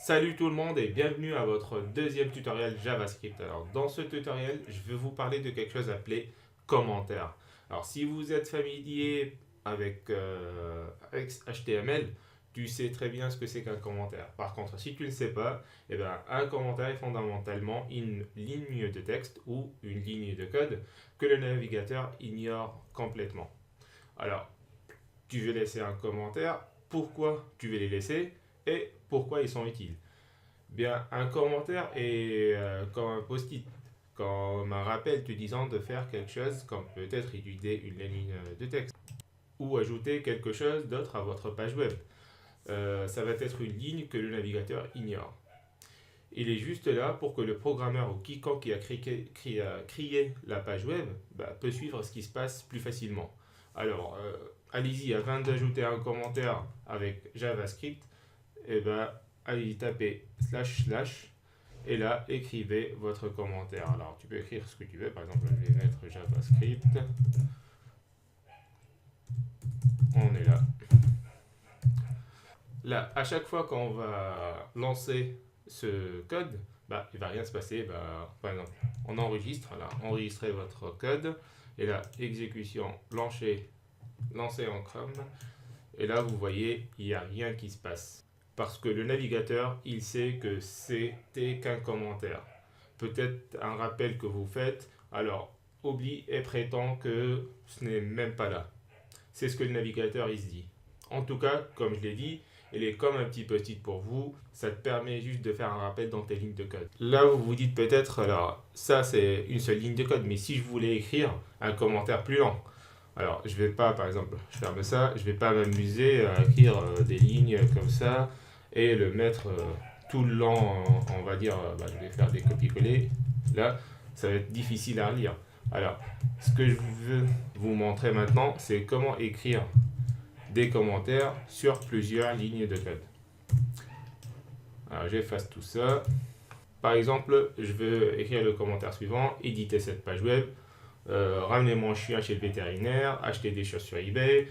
Salut tout le monde et bienvenue à votre deuxième tutoriel JavaScript. Alors dans ce tutoriel, je vais vous parler de quelque chose appelé commentaire. Alors si vous êtes familier avec HTML, tu sais très bien ce que c'est qu'un commentaire. Par contre, si tu ne sais pas, un commentaire est fondamentalement une ligne de texte ou une ligne de code que le navigateur ignore complètement. Alors, tu veux laisser un commentaire, pourquoi tu veux les laisser et pourquoi ils sont utiles. Bien, un commentaire est comme un post-it, comme un rappel te disant de faire quelque chose, comme peut-être utiliser une ligne de texte ou ajouter quelque chose d'autre à votre page web. Ça va être une ligne que le navigateur ignore. Il est juste là pour que le programmeur ou quiconque qui a créé la page web peut suivre ce qui se passe plus facilement. Alors, allez-y, avant d'ajouter un commentaire avec JavaScript, allez taper / et là, écrivez votre commentaire. Alors, tu peux écrire ce que tu veux. Par exemple, je vais mettre JavaScript. On est là. Là, à chaque fois qu'on va lancer ce code, il ne va rien se passer. Par exemple, on enregistre. Là, enregistrez votre code. Et là, exécution lancée en Chrome. Et là, vous voyez, il n'y a rien qui se passe. Parce que le navigateur, il sait que c'était qu'un commentaire. Peut-être un rappel que vous faites, alors oublie et prétend que ce n'est même pas là. C'est ce que le navigateur il se dit. En tout cas, comme je l'ai dit, il est comme un petit post-it pour vous. Ça te permet juste de faire un rappel dans tes lignes de code. Là, vous vous dites peut-être, alors ça c'est une seule ligne de code, mais si je voulais écrire un commentaire plus lent, alors, je vais pas, par exemple, je ferme ça, je vais pas m'amuser à écrire des lignes comme ça et le mettre tout le long, on va dire, je vais faire des copier-coller. Là, ça va être difficile à lire. Alors, ce que je veux vous montrer maintenant, c'est comment écrire des commentaires sur plusieurs lignes de code. Alors, j'efface tout ça. Par exemple, je veux écrire le commentaire suivant, éditer cette page web. Ramener mon chien chez le vétérinaire, acheter des choses sur eBay,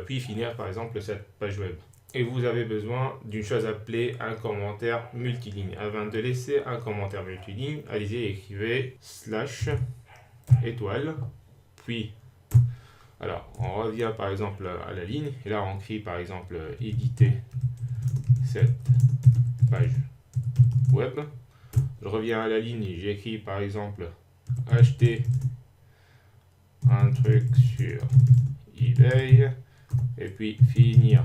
puis finir par exemple cette page web. Et vous avez besoin d'une chose appelée un commentaire multiligne. Avant de laisser un commentaire multiligne, allez-y écrivez /étoile, puis alors on revient par exemple à la ligne, et là on écrit par exemple éditer cette page web. Je reviens à la ligne et j'écris par exemple acheter un truc sur eBay et puis finir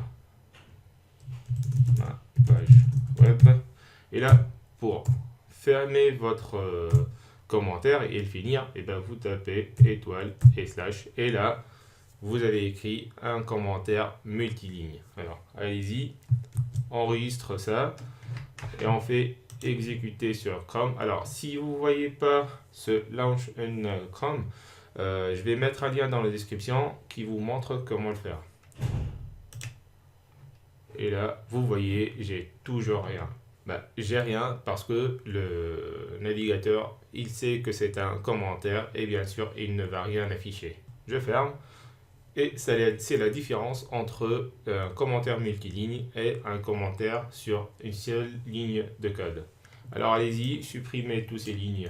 ma page web. Et là, pour fermer votre commentaire et le finir, vous tapez étoile et / et là, vous avez écrit un commentaire multiligne. Alors, allez-y, enregistre ça et on fait exécuter sur Chrome. Alors, si vous ne voyez pas ce Launch in Chrome, je vais mettre un lien dans la description qui vous montre comment le faire. Et là, vous voyez, j'ai toujours rien. J'ai rien parce que le navigateur, il sait que c'est un commentaire et bien sûr, il ne va rien afficher. Je ferme. Et c'est la différence entre un commentaire multiligne et un commentaire sur une seule ligne de code. Alors allez-y, supprimez toutes ces lignes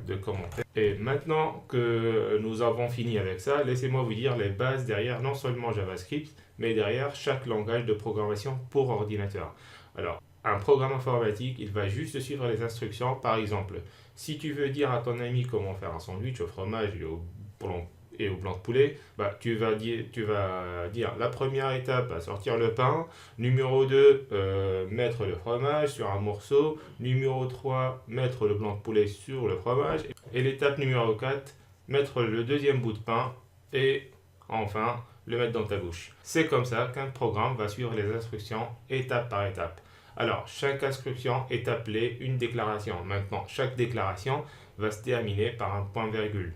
de commentaires. Et maintenant que nous avons fini avec ça, laissez-moi vous dire les bases derrière non seulement JavaScript, mais derrière chaque langage de programmation pour ordinateur. Alors, un programme informatique, il va juste suivre les instructions. Par exemple, si tu veux dire à ton ami comment faire un sandwich au fromage et au blanc de poulet, tu vas dire la première étape, sortir le pain, numéro 2, mettre le fromage sur un morceau, numéro 3, mettre le blanc de poulet sur le fromage, et l'étape numéro 4, mettre le deuxième bout de pain, et enfin, le mettre dans ta bouche. C'est comme ça qu'un programme va suivre les instructions étape par étape. Alors, chaque instruction est appelée une déclaration. Maintenant, chaque déclaration va se terminer par un point-virgule.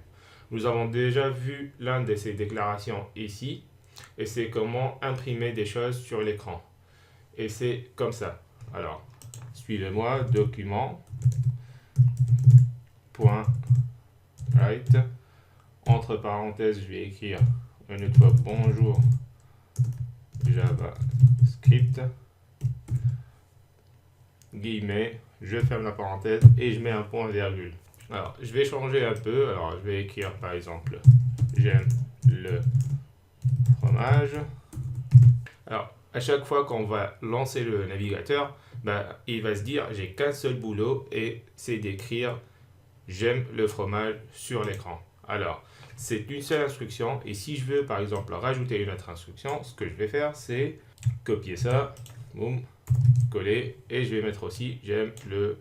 Nous avons déjà vu l'une de ces déclarations ici, et c'est comment imprimer des choses sur l'écran. Et c'est comme ça. Alors, suivez-moi, document, point, write, entre parenthèses, je vais écrire une autre fois bonjour JavaScript. guillemets, je ferme la parenthèse et je mets un point virgule. Alors, je vais changer un peu. Alors, je vais écrire par exemple, j'aime le fromage. Alors, à chaque fois qu'on va lancer le navigateur, il va se dire, j'ai qu'un seul boulot et c'est d'écrire j'aime le fromage sur l'écran. Alors, c'est une seule instruction et si je veux par exemple rajouter une autre instruction, ce que je vais faire, c'est copier ça, boum, coller et je vais mettre aussi j'aime le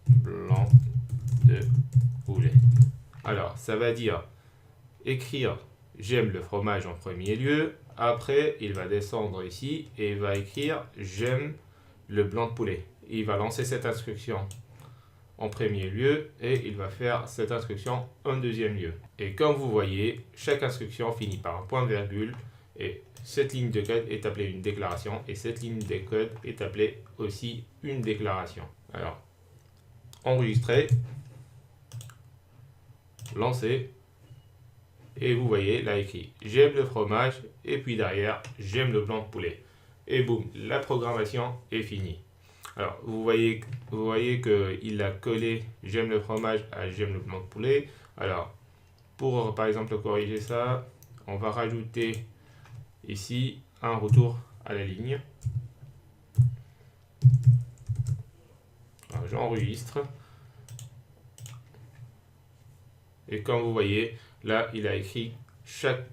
blanc de poulet. Alors, ça va dire écrire j'aime le fromage en premier lieu. Après, il va descendre ici et il va écrire j'aime le blanc de poulet. Il va lancer cette instruction en premier lieu et il va faire cette instruction en deuxième lieu. Et comme vous voyez, chaque instruction finit par un point virgule et cette ligne de code est appelée une déclaration et cette ligne de code est appelée aussi une déclaration. Alors, enregistrer, lancer et vous voyez là écrit j'aime le fromage et puis derrière j'aime le blanc de poulet. Et boum, la programmation est finie. Alors, vous voyez qu'il a collé j'aime le fromage à j'aime le blanc de poulet. Alors, pour par exemple corriger ça, on va rajouter ici un retour à la ligne. J'enregistre. Et comme vous voyez, là, il a écrit chaque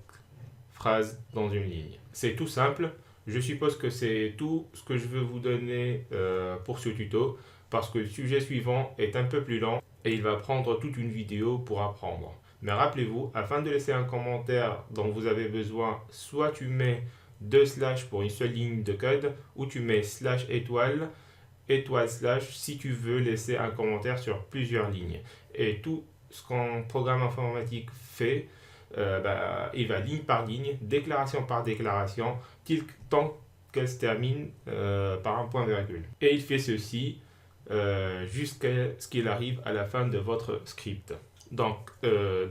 phrase dans une ligne. C'est tout simple. Je suppose que c'est tout ce que je veux vous donner pour ce tuto parce que le sujet suivant est un peu plus lent et il va prendre toute une vidéo pour apprendre. Mais rappelez-vous, afin de laisser un commentaire dont vous avez besoin, soit tu mets 2 slash pour une seule ligne de code ou tu mets slash étoile, étoile slash si tu veux laisser un commentaire sur plusieurs lignes. Et tout ce qu'un programme informatique fait, il va ligne par ligne, déclaration par déclaration, tant qu'elle se termine par un point virgule. Et il fait ceci jusqu'à ce qu'il arrive à la fin de votre script. Donc,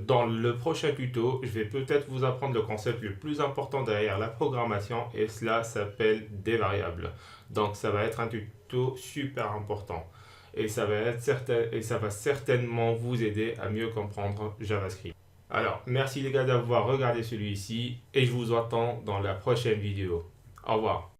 dans le prochain tuto, je vais peut-être vous apprendre le concept le plus important derrière la programmation et cela s'appelle des variables. Donc, ça va être un tuto super important et ça va certainement vous aider à mieux comprendre JavaScript. Alors, merci les gars d'avoir regardé celui-ci et je vous attends dans la prochaine vidéo. Au revoir.